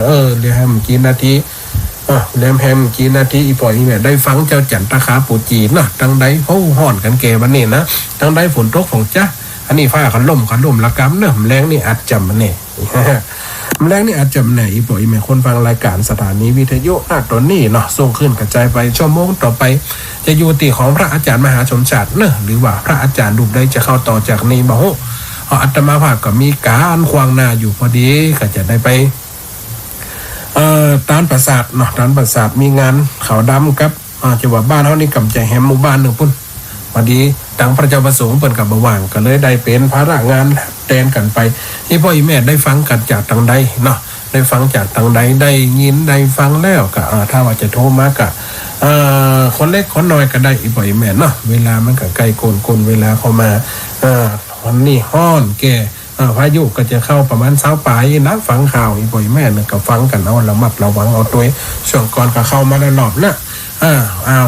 เรียกให้มันกี่นาทีเล่มแฮมกี่นาทีอีปล่อยเนี่ยได้ฟังเจ้าจันตะขาปูจีนเนาะทั้งใดเขาห่อนกันแก่วันนี้นะทั้งใดฝนตกของจ้าอันนี้ฟ้าขันล่มละกำเนาะแรงนี่อาจจำมันเนี่ยแรงนี่อาจจำเนี่ยอีปล่อยแม่คนฟังรายการสถานีวิทยุหน้าตอนนี้เนาะส่งขึ้นกระจายไปชั่วโมงต่อไปจะอยู่ตีของพระอาจารย์มหาชนชาติเนาะหรือว่าพระอาจารย์รูปใดจะเข้าต่อจากนี้บ่ฮู้อาตมาภาพก็มีการควางหน้าอยู่พอดีก็จะได้ไปตานประสาทเนาะตานประสาทมีงานขาวดำครับจังหวัดบ้านเฮานี่กำใจแฮมหมู่บ้านหนึ่งพุ่นพอดีทางพระเจ้าประสงค์เปิ่นกับบ่ว่างก็เลยได้เป็นภาระงานแทนกันไปที่พ่ออีแม่ได้ฟังกันจากทางใดเนาะได้ฟังจากทางใดได้ยินได้ฟังแล้วก็ถ้าว่าจะโทรมาก็คนเล็กคนน้อยก็ได้อีพ่ออีแม่เนาะเวลามันก็ใกล้โกนเวลาเข้ามาวันนี้ฮ้อนแก่พายุก็จะเข้าประมาณเช้าปลายนะฟังข่าวอีบ่อยแม่เนี่ยก็ฟังกันเอาระมัดระวังเอาตัวช่วงก่อนก็เข้ามาได้รอบนะ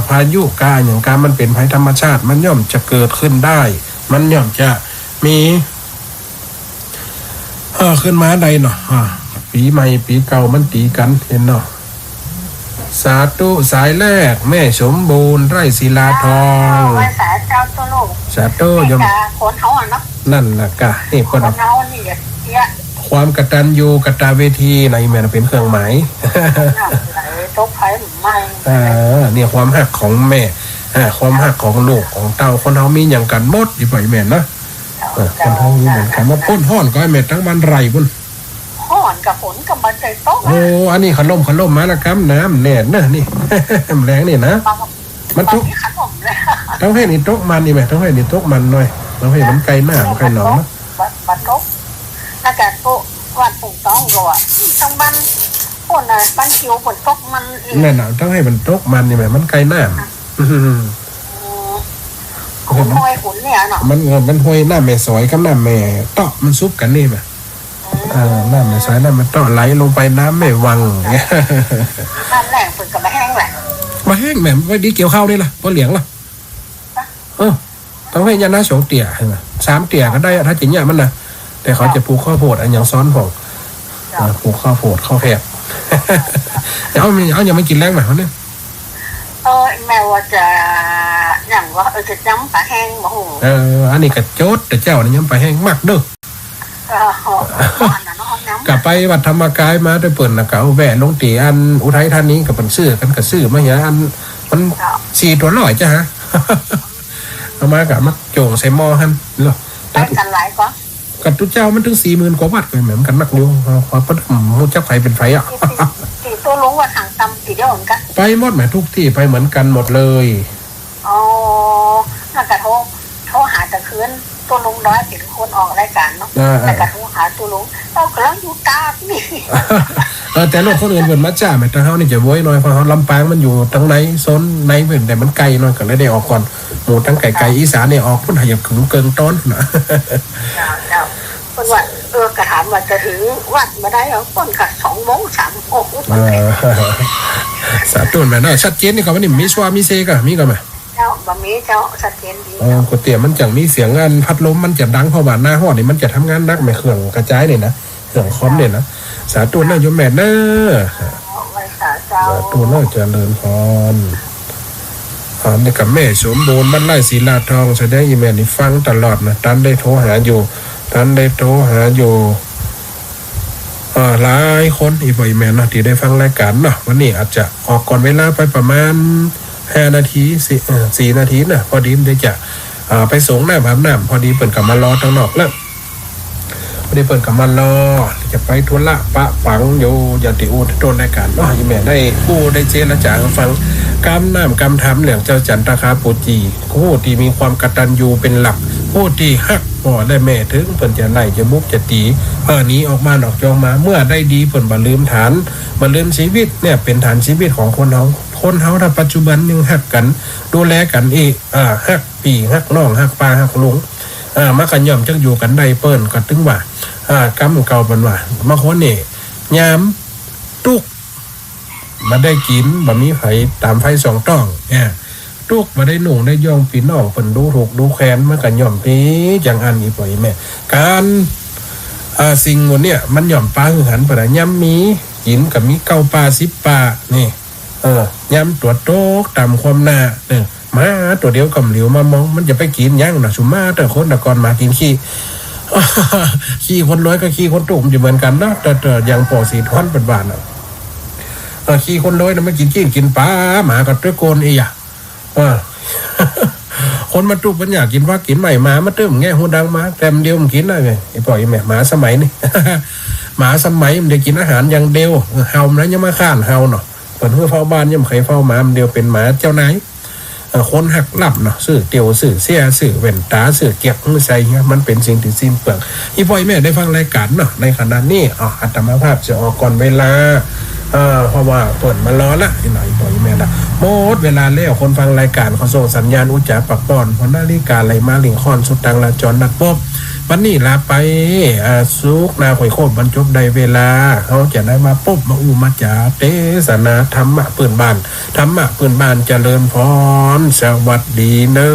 พายุกาอย่างการมันเป็นภัยธรรมชาติมันย่อมจะเกิดขึ้นได้มันย่อมจะมีขึ้นมาใดเนาะปีใหม่ปีเก่ามันตีกันเห็นเนาะสาธุสายแรกแม่สมบูรณ์ไร่ศิลาทองสาเจ้าตัวลูกสาธุยมคนเขาเนาะนั่นแหละกะนี่คนเขานี่ความกตัญญูกตเวทีในแม่เป็นเครื่องหมายตกไผ่ไม่เนี่ยความหักของแม่ความหักของลูกของเต้าคนเขามีอย่างกันหมดอีปล่อยแม่นะคนเขามีเหมือนกันมาพ่นห้อนก็ให้แม่ทั้งบ้านไรพุ่นห้อนกับฝนกับมันใจโต๊ะโอ้อันนี้ขล่มมาแล้วครับน้ำแน่นนะนี่แรงนี่นะมันทุกต้องให้นี่ตกมันนี่แม่ต้องให้นี่ตกมันหน่อยต้องให้มันไกลหน้ามันไกลหนองนะมันตกอากาศโตวันปุ่งต้องรอต้องมันฝนบ้านคิวฝนตกมันแม่หนาวต้องให้มันตกมันนี่แม่มันไกลหน้าหุ่นห้อยหุ่นเนี่ยเนาะมันห้อยหน้าแม่สอยกับหน้าแม่เตาะมันซุบกันนี่แม่น้ำไม่ใช่น้ำมันต้องไหลลงไปน้ำไม่วังเนี่ยน้ำแรงฝึกกับมาแห้งแหละมาแห้งแหม่ไว้ดีเกี่ยวข้าวนี่ล่ะพอเหลียงล่ะต้องให้ยานาสองเตี่ยใช่ไหม3 เตี่ยก็ได้ถ้าจริงเนี่ยมันนะแต่เขาจะปลูกข้าวโพดอันอย่างซ้อนของปลูกข้าวโพดข้าวแพบเอาอย่างไม่กินแรงไหมเขาเนี่ยแม่ว่าจะอย่างว่าจะย้ำปลาแห้งบ่หูอันนี้กระโจดแต่เจ้านี่ย้ำปลาแห้งมากเด้อกับไปวัดธรรมกายมาได้เปิดนะเก่าแหวนลงตีอันอุทัยธานีกับเป็นซื้อกันกับซื้อมาอย่างอันมัน4 ตัว100จ้ะฮะเอามากับมักโจงใส่หม้อฮั่นเหรอได้กันหลายก็กับทุกเจ้ามันถึง40,000 กว่าบาทเลยเหมือนกันนักอยู่พอปั๊บมูเจ้าไผ่เป็นไผ่4 ตัวลงว่าทางตำกี่เดียวเหมือนกันไปหมดแหมทุกที่ไปเหมือนกันหมดเลยน่ากระโทรหาตะคืนตัวลุงน้อยเป็นคนออกรายการเนาะแต่กระโทรหาตัวลุงเรากำลังอยู่ตานี่แต่โลกคนอื่นเปิดมาจ้าแม่แต่เฮานี่จะโวยหน่อยเพราะเฮาลำปางมันอยู่ทั้งไหนโซนไหนเป็นแต่มันไกลหน่อยก็เลยได้ออกก่อนหมู่ทั้งไกลอีสานเนี่ยออกพุ่นหยับขึงเกิงต้นนะคนว่ากระถามว่าจะถึงวัดมาได้แล้วคนค่ะ2 โมง 3 โมงสาธุแม่เนาะชัดเจนนี่ก็ว่านี่มีสวามีเซก็มีก็แม่เจ้าบะหมี่เจ้าชัดเจนดีก๋วยเตี๋ยวมันจังมีเสียงอันพัดลมมันจะดังเพราะว่าหน้าห้อนี่มันจะทำงานนักไม่เครื่องกระจายเนี่ยนะเครื่องคอมเนี่ยนะสาธุนะโยมแม่เด้อสาธุนะเจริญพรนี่กับแม่สมบูรณ์บ้านไร่ศิลาทองแสดงอีแม่นี่ฟังตลอดนะท่านได้โทรหาอยู่หลายคนอีบ่อยแม่นะที่ได้ฟังรายการเนาะวันนี้อาจจะออกก่อนเวลาไปประมาณ5 นาที4 นาทีนะพอดีมันจะไปส่งหน้าอาบน้ำพอดีเปิดกลับมารอทางนอกแล้วพอดีเปิดกลับมารอจะไปทุระปะปังอยู่อย่าติอูโดนรายการเนาะอีแม่ได้กู้ได้เจรจาฟังกำน้ำกำทำเหลืองเจ้าจันตะคาปูจีผู้ที่มีความกตัญญูเป็นหลักผู้ที่ฮักพ่อได้แม่ถึงเปิ่นจะไล่จะมุกจะตีนี้ออกมาออกจองมาเมื่อได้ดีเปิ่นบ่ลืมฐานบ่ลืมชีวิตเนี่ยเป็นฐานชีวิตของคนเฮาถ้าปัจจุบันยังฮักกันดูแลกันอีกฮักพี่ฮักน้องฮักป้าฮักลุงมากันย่อมจังอยู่กันได้เปิ้นก็ถึงว่ากำเก่าเป็นว่ามาคนนี่ยามตุกมาได้กินบ่มีไผตามไผ2 ต้องตุกมาได้หนุ่งได้ย่องพี่น้องเพิ่นดูถูกดูแค้นมากันย่อมปีจังอันอีป่อยแม่การสิ่งวันเนี่ยมันย่อมปาคือหันปะย่ำมี กินกับมี9 ป่า10 ป่านี่ย้ำตัวโต๊กตามความหน้าเนี่ยมาตัวเดียวกับเหลียวมามองมันจะไปกินย่างนะชุมมาแต่คนแต่ก่อนมากินขี้คนรวยก็ขี้คนตุ่มอยู่เหมือนกันนะแต่อย่างปอสีท้อนเป็นบ้านขี้คนรวยนะไม่กินปลาหมากับตะโกนอีอ่ะคนมาตุกมันอยากกินว่ากินใหม่มาเติมแง่หัวดังมาแต่เดียวมันกินได้ไงไอ้ปล่อยแม่หมาสมัยนี่ หมาสมัยมันจะกินอาหารอย่างเดียวเฮานะยังมาข้านเฮาเนาะเปิดเพื่อเฝ้าบ้านยังเคยเฝ้าหมามันเดียวเป็นหมาเจ้านายคนหักหลับเนาะสื่อเตียวสื่อเสียสื่อแว่นตาสื่อเก็บมือใส่เงี้ยมันเป็นสิ่งที่สิ้นเปลืองอีพ่อยแม่ได้ฟังรายการเนาะในขณะนี้อัตมาภาพจะออกก่อนเวลาเพราะว่าเปิดมารอละอีหน่อยพ่อยแม่ละหมดเวลาแล้วคนฟังรายการเขาส่งสัญญาณอุจจาปักป้อนพอนาฬิกาไหลมาลิงคอนสุดตังลาจรนักป๊อบวันนี้ลาไปสุกนาข่อยโคตรบรรจบได้เวลาเขาจะได้มาปุ๊บมาอูมาจาเตสนาธรรมะปืนบ้านธรรมะปืนบ้านเจริญพรสวัสดีเนอ